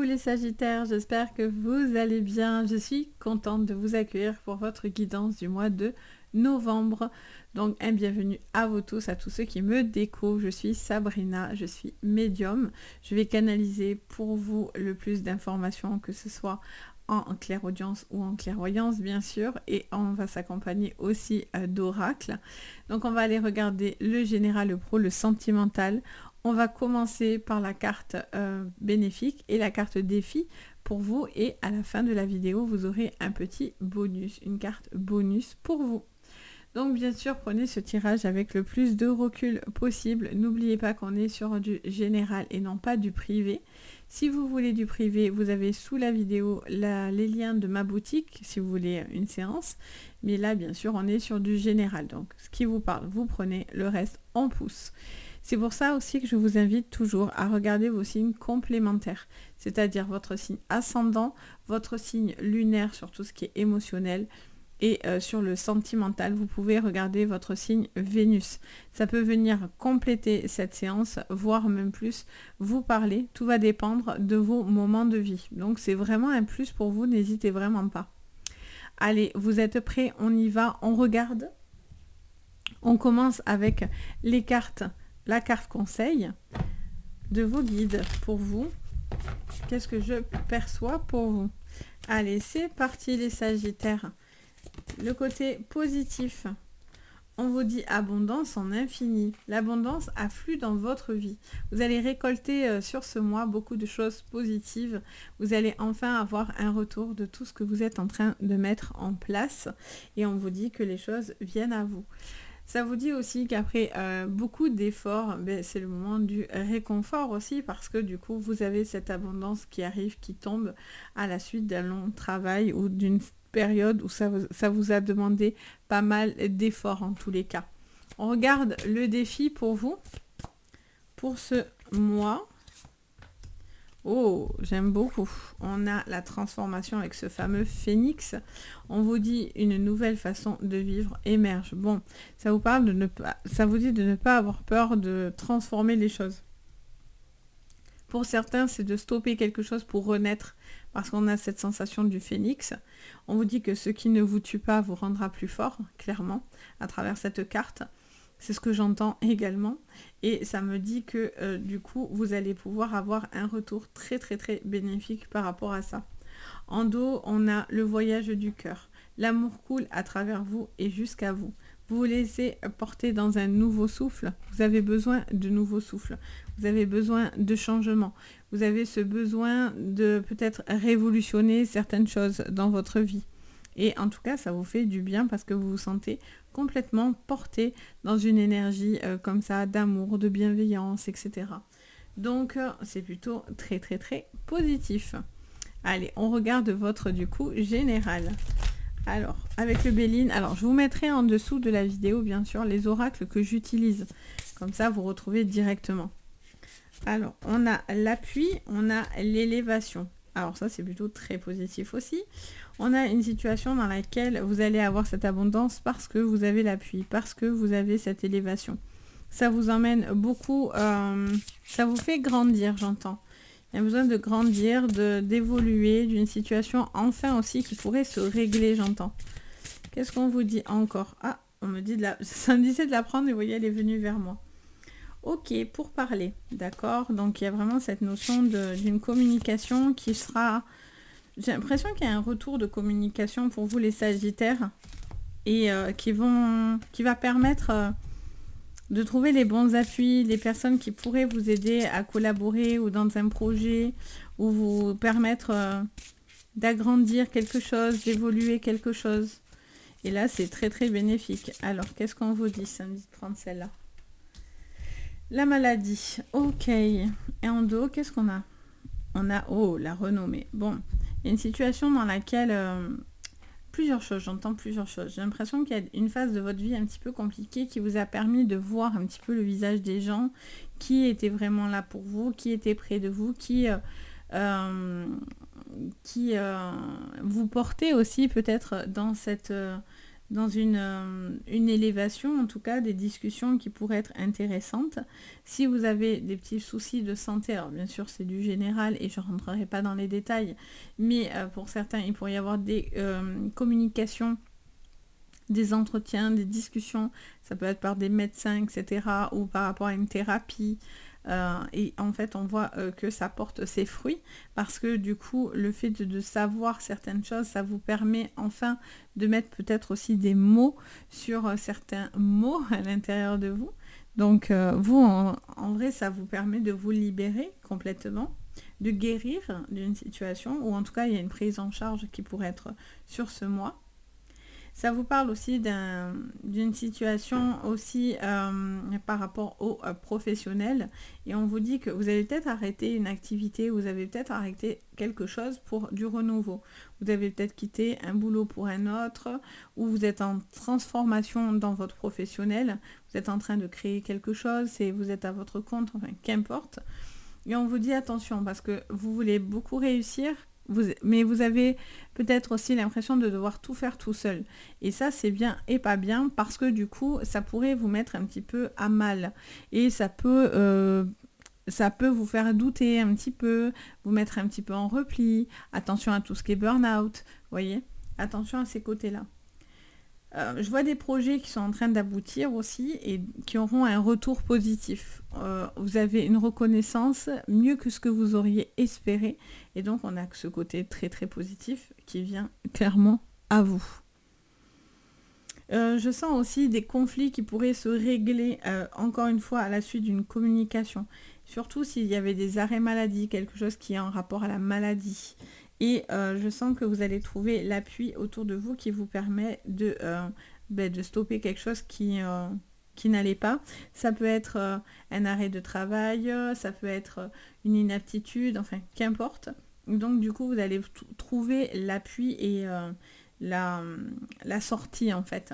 les Sagittaires, j'espère que vous allez bien. Je suis contente de vous accueillir pour votre guidance du mois de novembre. Donc un bienvenue à vous tous, à tous ceux qui me découvrent. Je suis Sabrina, je suis médium. Je vais canaliser pour vous le plus d'informations, que ce soit en clairaudience ou en clairvoyance bien sûr, et on va s'accompagner aussi d'oracles. Donc on va aller regarder le général, le pro, le sentimental. On va commencer par la carte bénéfique et la carte défi pour vous, et à la fin de la vidéo vous aurez un petit bonus, une carte bonus pour vous. Donc bien sûr, prenez ce tirage avec le plus de recul possible. N'oubliez pas qu'on est sur du général et non pas du privé. Si vous voulez du privé, vous avez sous la vidéo les liens de ma boutique si vous voulez une séance. Mais là, bien sûr, on est sur du général. Donc ce qui vous parle, vous prenez, le reste, on pousse. C'est pour ça aussi que je vous invite toujours à regarder vos signes complémentaires, c'est-à-dire votre signe ascendant, votre signe lunaire sur tout ce qui est émotionnel, et sur le sentimental, vous pouvez regarder votre signe Vénus. Ça peut venir compléter cette séance, voire même plus, vous parler. Tout va dépendre de vos moments de vie. Donc c'est vraiment un plus pour vous, n'hésitez vraiment pas. Allez, vous êtes prêts? On y va, on regarde. On commence avec les cartes, la carte conseil de vos guides pour vous. Qu'est-ce que je perçois pour vous? Allez, c'est parti les Sagittaires. Le côté positif, on vous dit abondance en infini. L'abondance afflue dans votre vie. Vous allez récolter sur ce mois beaucoup de choses positives. Vous allez enfin avoir un retour de tout ce que vous êtes en train de mettre en place. Et on vous dit que les choses viennent à vous. Ça vous dit aussi qu'après beaucoup d'efforts, c'est le moment du réconfort aussi, parce que du coup, vous avez cette abondance qui arrive, qui tombe à la suite d'un long travail ou d'une période où ça vous a demandé pas mal d'efforts en tous les cas. On regarde le défi pour vous, pour ce mois. Oh, j'aime beaucoup. On a la transformation avec ce fameux phénix. On vous dit une nouvelle façon de vivre émerge. Bon, ça vous parle de ne pas, ça vous dit de ne pas avoir peur de transformer les choses. Pour certains, c'est de stopper quelque chose pour renaître, parce qu'on a cette sensation du phénix. On vous dit que ce qui ne vous tue pas vous rendra plus fort, clairement, à travers cette carte. C'est ce que j'entends également. Et ça me dit que du coup, vous allez pouvoir avoir un retour très très très bénéfique par rapport à ça. En dos, on a le voyage du cœur. L'amour coule à travers vous et jusqu'à vous. Vous vous laissez porter dans un nouveau souffle. Vous avez besoin de nouveaux souffles. Vous avez besoin de changement. Vous avez ce besoin de peut-être révolutionner certaines choses dans votre vie. Et en tout cas, ça vous fait du bien parce que vous vous sentez complètement porté dans une énergie comme ça, d'amour, de bienveillance, etc. Donc, c'est plutôt très, très, très positif. Allez, on regarde votre, du coup, général. Alors, avec le Béline, alors je vous mettrai en dessous de la vidéo, bien sûr, les oracles que j'utilise. Comme ça, vous retrouvez directement. Alors, on a l'appui, on a l'élévation. Alors ça, c'est plutôt très positif aussi. On a une situation dans laquelle vous allez avoir cette abondance parce que vous avez l'appui, parce que vous avez cette élévation. Ça vous emmène beaucoup, ça vous fait grandir, j'entends. Il y a besoin de grandir, d'évoluer, d'une situation enfin aussi qui pourrait se régler, j'entends. Qu'est-ce qu'on vous dit encore? Ah, on me dit ça me disait de la prendre et vous voyez, elle est venue vers moi. Ok, pour parler, d'accord? Donc il y a vraiment cette notion d'une communication qui sera... J'ai l'impression qu'il y a un retour de communication pour vous les Sagittaires et qui va permettre de trouver les bons appuis, les personnes qui pourraient vous aider à collaborer ou dans un projet ou vous permettre d'agrandir quelque chose, d'évoluer quelque chose. Et là, c'est très très bénéfique. Alors, qu'est-ce qu'on vous dit? Ça me dit de prendre celle-là. La maladie, ok. Et en dos, qu'est-ce qu'on a? On a, oh, la renommée. Bon, il y a une situation dans laquelle... plusieurs choses, j'entends plusieurs choses. J'ai l'impression qu'il y a une phase de votre vie un petit peu compliquée qui vous a permis de voir un petit peu le visage des gens, qui étaient vraiment là pour vous, qui étaient près de vous, qui vous portaient aussi peut-être dans dans une élévation, en tout cas des discussions qui pourraient être intéressantes. Si vous avez des petits soucis de santé, alors bien sûr c'est du général et je ne rentrerai pas dans les détails, mais pour certains il pourrait y avoir des communications, des entretiens, des discussions, ça peut être par des médecins, etc., ou par rapport à une thérapie. Et en fait, on voit que ça porte ses fruits parce que du coup, le fait de savoir certaines choses, ça vous permet enfin de mettre peut-être aussi des mots sur certains mots à l'intérieur de vous. Donc, vous, en vrai, ça vous permet de vous libérer complètement, de guérir d'une situation, ou en tout cas, il y a une prise en charge qui pourrait être sur ce mois. Ça vous parle aussi d'une situation aussi par rapport aux professionnels. Et on vous dit que vous avez peut-être arrêté une activité, vous avez peut-être arrêté quelque chose pour du renouveau. Vous avez peut-être quitté un boulot pour un autre, ou vous êtes en transformation dans votre professionnel. Vous êtes en train de créer quelque chose, vous êtes à votre compte, enfin qu'importe. Et on vous dit attention parce que vous voulez beaucoup réussir, mais vous avez peut-être aussi l'impression de devoir tout faire tout seul. Et ça, c'est bien et pas bien parce que du coup, ça pourrait vous mettre un petit peu à mal. Et ça peut vous faire douter un petit peu, vous mettre un petit peu en repli. Attention à tout ce qui est burn-out, vous voyez. Attention à ces côtés-là. Je vois des projets qui sont en train d'aboutir aussi et qui auront un retour positif. Vous avez une reconnaissance mieux que ce que vous auriez espéré. Et donc, on a ce côté très très positif qui vient clairement à vous. Je sens aussi des conflits qui pourraient se régler, encore une fois, à la suite d'une communication. Surtout s'il y avait des arrêts maladie, quelque chose qui est en rapport à la maladie. Et je sens que vous allez trouver l'appui autour de vous qui vous permet de stopper quelque chose qui n'allait pas. Ça peut être un arrêt de travail, ça peut être une inaptitude, enfin qu'importe. Donc du coup, vous allez trouver l'appui et la sortie en fait.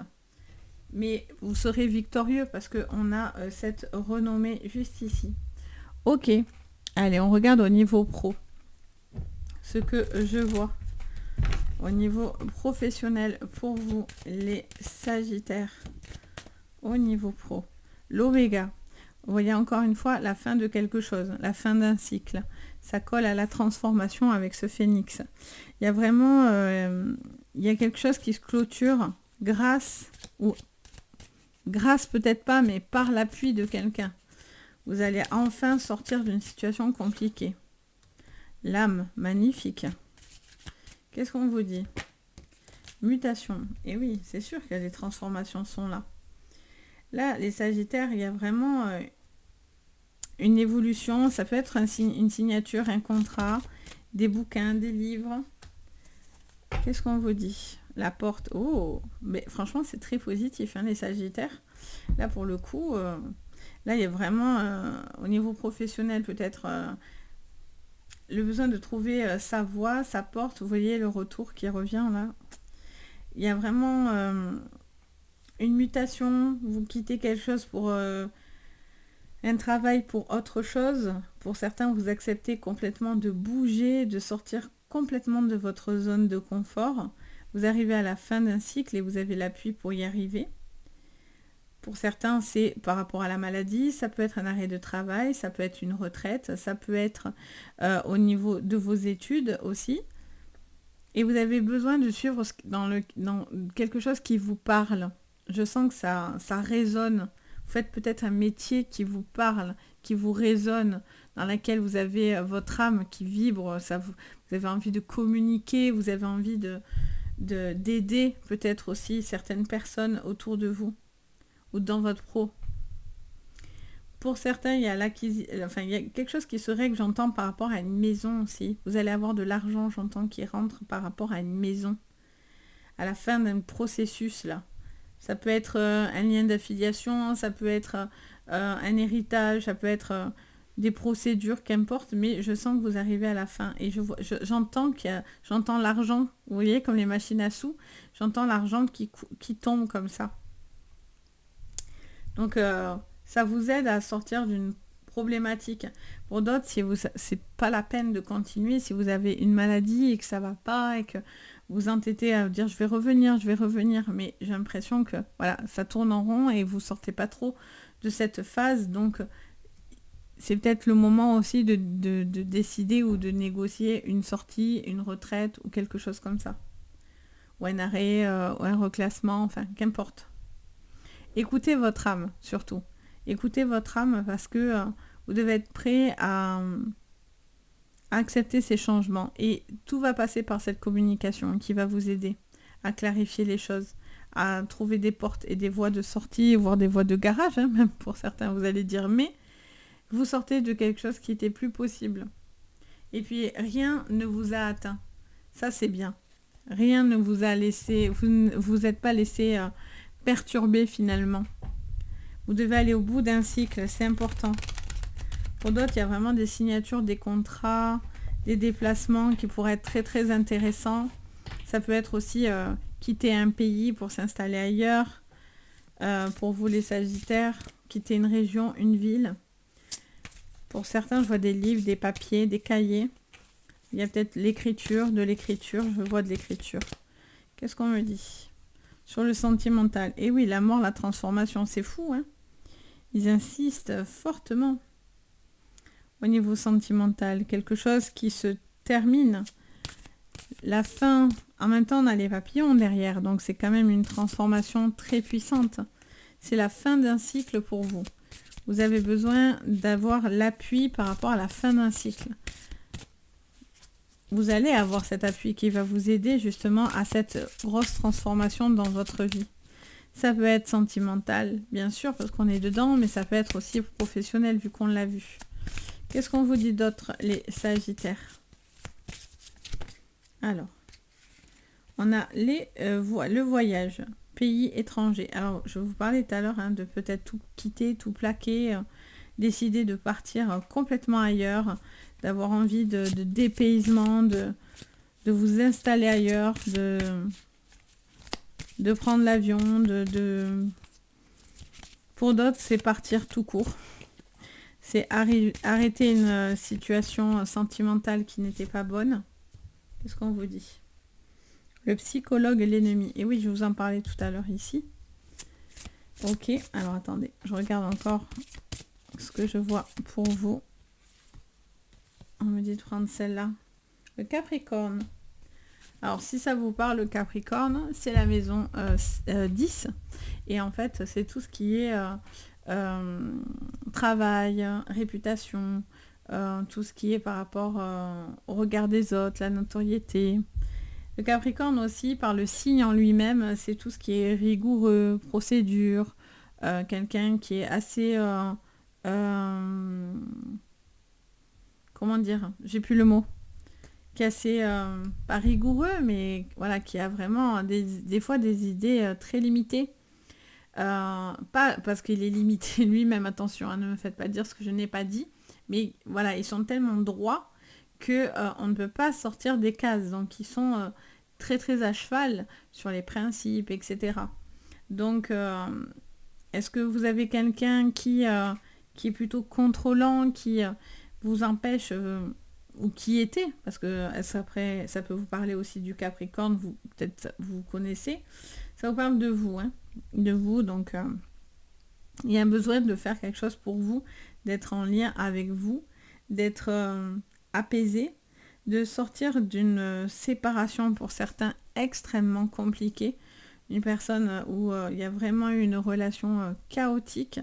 Mais vous serez victorieux parce qu'on a cette renommée juste ici. Ok, allez, on regarde au niveau pro. Ce que je vois au niveau professionnel pour vous, les Sagittaires, au niveau pro. L'Oméga, vous voyez encore une fois la fin de quelque chose, la fin d'un cycle. Ça colle à la transformation avec ce phénix. Il y a vraiment il y a quelque chose qui se clôture grâce peut-être pas, mais par l'appui de quelqu'un. Vous allez enfin sortir d'une situation compliquée. L'âme, magnifique. Qu'est-ce qu'on vous dit? Mutation. Et oui, c'est sûr que les transformations sont là. Là, les Sagittaires, il y a vraiment une évolution. Ça peut être une signature, un contrat, des bouquins, des livres. Qu'est-ce qu'on vous dit? La porte. Oh, mais franchement, c'est très positif, hein, les Sagittaires. Là, pour le coup, là, il y a vraiment, au niveau professionnel, peut-être... le besoin de trouver sa voie, sa porte, vous voyez le retour qui revient là. Il y a vraiment une mutation, vous quittez quelque chose pour un travail pour autre chose. Pour certains, vous acceptez complètement de bouger, de sortir complètement de votre zone de confort. Vous arrivez à la fin d'un cycle et vous avez l'appui pour y arriver. Pour certains, c'est par rapport à la maladie, ça peut être un arrêt de travail, ça peut être une retraite, ça peut être au niveau de vos études aussi. Et vous avez besoin de suivre dans quelque chose qui vous parle. Je sens que ça résonne. Vous faites peut-être un métier qui vous parle, qui vous résonne, dans laquelle vous avez votre âme qui vibre, vous avez envie de communiquer, vous avez envie d'aider peut-être aussi certaines personnes autour de vous. Ou dans votre pro. Pour certains, il y a il y a quelque chose qui se règle, j'entends, par rapport à une maison aussi. Vous allez avoir de l'argent, j'entends, qui rentre par rapport à une maison. À la fin d'un processus, là. Ça peut être un lien d'affiliation, ça peut être un héritage, ça peut être des procédures, qu'importe, mais je sens que vous arrivez à la fin. Et j'entends j'entends l'argent, vous voyez, comme les machines à sous, j'entends l'argent qui tombe comme ça. Donc, ça vous aide à sortir d'une problématique. Pour d'autres, si vous, c'est pas la peine de continuer. Si vous avez une maladie et que ça va pas et que vous entêtez à dire je vais revenir, mais j'ai l'impression que voilà, ça tourne en rond et vous sortez pas trop de cette phase. Donc c'est peut-être le moment aussi de décider ou de négocier une sortie, une retraite ou quelque chose comme ça. Ou un arrêt, ou un reclassement, enfin, qu'importe. Écoutez votre âme, surtout. Écoutez votre âme parce que vous devez être prêt à accepter ces changements. Et tout va passer par cette communication qui va vous aider à clarifier les choses, à trouver des portes et des voies de sortie, voire des voies de garage, hein, même pour certains, vous allez dire, mais vous sortez de quelque chose qui n'était plus possible. Et puis, rien ne vous a atteint. Ça, c'est bien. Rien ne vous a laissé, vous ne vous êtes pas laissé perturber finalement. Vous devez aller au bout d'un cycle, c'est important. Pour d'autres, il y a vraiment des signatures, des contrats, des déplacements qui pourraient être très très intéressants. Ça peut être aussi quitter un pays pour s'installer ailleurs. Pour vous les Sagittaires, quitter une région, une ville. Pour certains, je vois des livres, des papiers, des cahiers. Il y a peut-être l'écriture, de l'écriture. Je vois de l'écriture. Qu'est-ce qu'on me dit sur le sentimental? Et oui, la mort, la transformation, c'est fou, hein. Ils insistent fortement au niveau sentimental. Quelque chose qui se termine. La fin, en même temps, on a les papillons derrière. Donc, c'est quand même une transformation très puissante. C'est la fin d'un cycle pour vous. Vous avez besoin d'avoir l'appui par rapport à la fin d'un cycle. Vous allez avoir cet appui qui va vous aider justement à cette grosse transformation dans votre vie. Ça peut être sentimental, bien sûr, parce qu'on est dedans, mais ça peut être aussi professionnel, vu qu'on l'a vu. Qu'est-ce qu'on vous dit d'autre, les Sagittaires? Alors, on a le voyage. Pays étranger. Alors, je vous parlais tout à l'heure de peut-être tout quitter, tout plaquer, décider de partir complètement ailleurs, d'avoir envie de dépaysement, de vous installer ailleurs, de prendre l'avion, Pour d'autres, c'est partir tout court. C'est arrêter une situation sentimentale qui n'était pas bonne. Qu'est-ce qu'on vous dit ? Le psychologue et l'ennemi. Et oui, je vous en parlais tout à l'heure ici. Ok, alors attendez, je regarde encore ce que je vois pour vous. On me dit de prendre celle-là. Le Capricorne. Alors, si ça vous parle, le Capricorne, c'est la maison 10. Et en fait, c'est tout ce qui est travail, réputation, tout ce qui est par rapport au regard des autres, la notoriété. Le Capricorne aussi, par le signe en lui-même, c'est tout ce qui est rigoureux, procédure, quelqu'un qui est assez... comment dire? J'ai plus le mot. Qui est assez, pas rigoureux, mais voilà, qui a vraiment des fois des idées très limitées. Pas parce qu'il est limité lui-même, attention, ne me faites pas dire ce que je n'ai pas dit, mais voilà, ils sont tellement droits que on ne peut pas sortir des cases, donc ils sont très très à cheval sur les principes, etc. Donc, est-ce que vous avez quelqu'un qui est plutôt contrôlant, qui vous empêche, ou qui était, parce que après, ça peut vous parler aussi du Capricorne, peut-être vous connaissez, ça vous parle de vous, donc il y a besoin de faire quelque chose pour vous, d'être en lien avec vous, d'être apaisé, de sortir d'une séparation pour certains extrêmement compliquée, une personne où il y a vraiment une relation chaotique,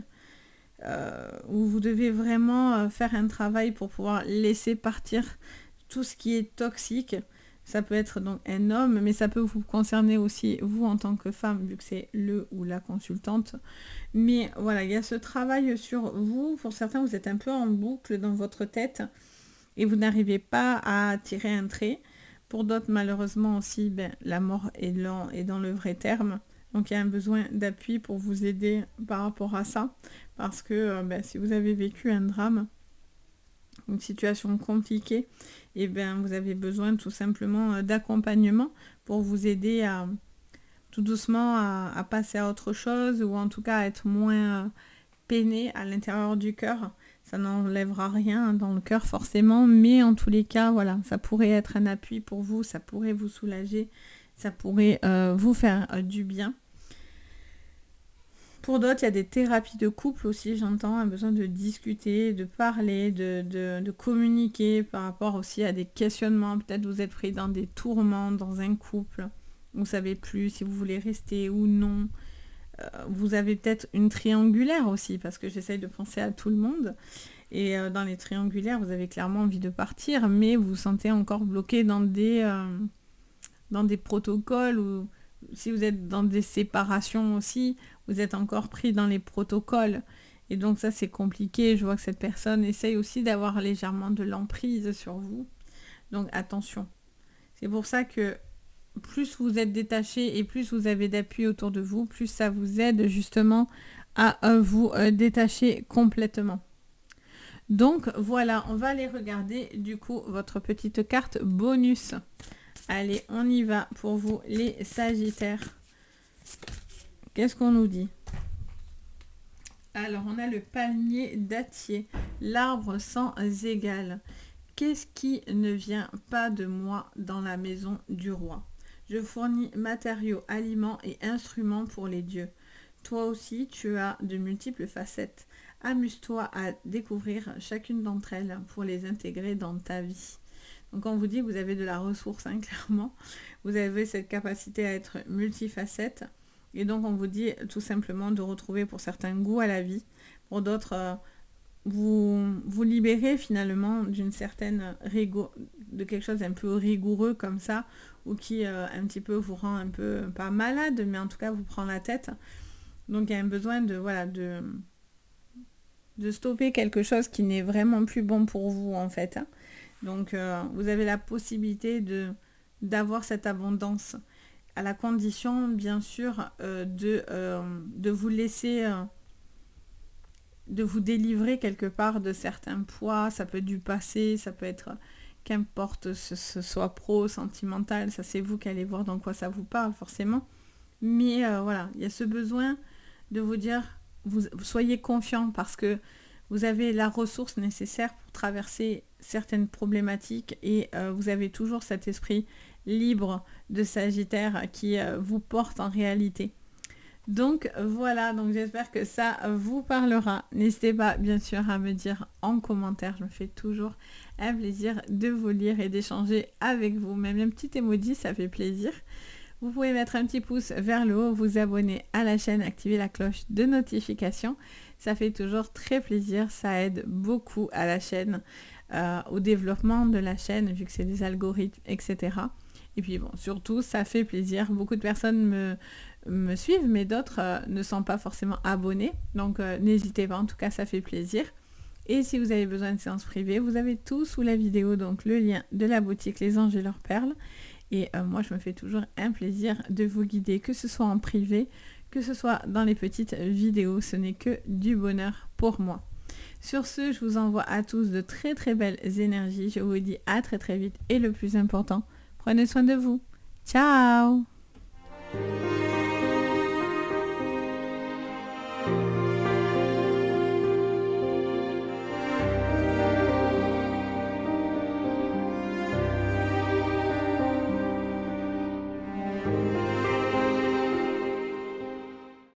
où vous devez vraiment faire un travail pour pouvoir laisser partir tout ce qui est toxique. Ça peut être donc un homme, mais ça peut vous concerner aussi vous en tant que femme, vu que c'est le ou la consultante. Mais voilà, il y a ce travail sur vous. Pour certains, vous êtes un peu en boucle dans votre tête et vous n'arrivez pas à tirer un trait. Pour d'autres, malheureusement aussi, la mort est dans le vrai terme. Donc il y a un besoin d'appui pour vous aider par rapport à ça. Parce que si vous avez vécu un drame, une situation compliquée, et vous avez besoin tout simplement d'accompagnement pour vous aider à tout doucement à passer à autre chose, ou en tout cas à être moins peiné à l'intérieur du cœur. Ça n'enlèvera rien dans le cœur forcément, mais en tous les cas, voilà, ça pourrait être un appui pour vous, ça pourrait vous soulager, ça pourrait vous faire du bien. Pour d'autres, il y a des thérapies de couple aussi, j'entends, un besoin de discuter, de parler, de communiquer par rapport aussi à des questionnements. Peut-être vous êtes pris dans des tourments dans un couple, vous ne savez plus si vous voulez rester ou non. Vous avez peut-être une triangulaire aussi, parce que j'essaye de penser à tout le monde. Et dans les triangulaires, vous avez clairement envie de partir, mais vous vous sentez encore bloqué dans des protocoles, ou si vous êtes dans des séparations aussi, vous êtes encore pris dans les protocoles. Et donc ça, c'est compliqué. Je vois que cette personne essaye aussi d'avoir légèrement de l'emprise sur vous. Donc attention. C'est pour ça que plus vous êtes détaché et plus vous avez d'appui autour de vous, plus ça vous aide justement à vous détacher complètement. Donc voilà, on va aller regarder du coup votre petite carte bonus. Allez, on y va pour vous les Sagittaires. Qu'est-ce qu'on nous dit? Alors, on a le palmier dattier, l'arbre sans égal. Qu'est-ce qui ne vient pas de moi dans la maison du roi? Je fournis matériaux, aliments et instruments pour les dieux. Toi aussi, tu as de multiples facettes. Amuse-toi à découvrir chacune d'entre elles pour les intégrer dans ta vie. Donc on vous dit que vous avez de la ressource, hein, clairement. Vous avez cette capacité à être multifacette. Et donc on vous dit tout simplement de retrouver pour certains goût à la vie. Pour d'autres, vous libérez finalement d'une certaine de quelque chose un peu rigoureux comme ça, ou qui un petit peu vous rend un peu, pas malade, mais en tout cas vous prend la tête. Donc il y a un besoin de stopper quelque chose qui n'est vraiment plus bon pour vous en fait. Donc vous avez la possibilité d'avoir cette abondance, à la condition bien sûr de vous laisser, de vous délivrer quelque part de certains poids. Ça peut être du passé, ça peut être qu'importe ce soit pro, sentimental, ça c'est vous qui allez voir dans quoi ça vous parle forcément. Mais voilà, il y a ce besoin de vous dire, vous soyez confiant parce que vous avez la ressource nécessaire pour traverser certaines problématiques et vous avez toujours cet esprit libre de Sagittaire qui vous porte en réalité. Donc voilà, donc j'espère que ça vous parlera. N'hésitez pas bien sûr à me dire en commentaire, je me fais toujours un plaisir de vous lire et d'échanger avec vous. Même un petit emoji, ça fait plaisir. Vous pouvez mettre un petit pouce vers le haut, vous abonner à la chaîne, activer la cloche de notification. Ça fait toujours très plaisir, ça aide beaucoup à la chaîne, au développement de la chaîne, vu que c'est des algorithmes, etc. Et puis bon, surtout, ça fait plaisir. Beaucoup de personnes me suivent, mais d'autres ne sont pas forcément abonnés. Donc n'hésitez pas, en tout cas, ça fait plaisir. Et si vous avez besoin de séances privées, vous avez tout sous la vidéo, donc le lien de la boutique Les Anges et leurs perles. Et moi, je me fais toujours un plaisir de vous guider, que ce soit en privé, que ce soit dans les petites vidéos. Ce n'est que du bonheur pour moi. Sur ce, je vous envoie à tous de très très belles énergies. Je vous dis à très très vite. Et le plus important, prenez soin de vous. Ciao!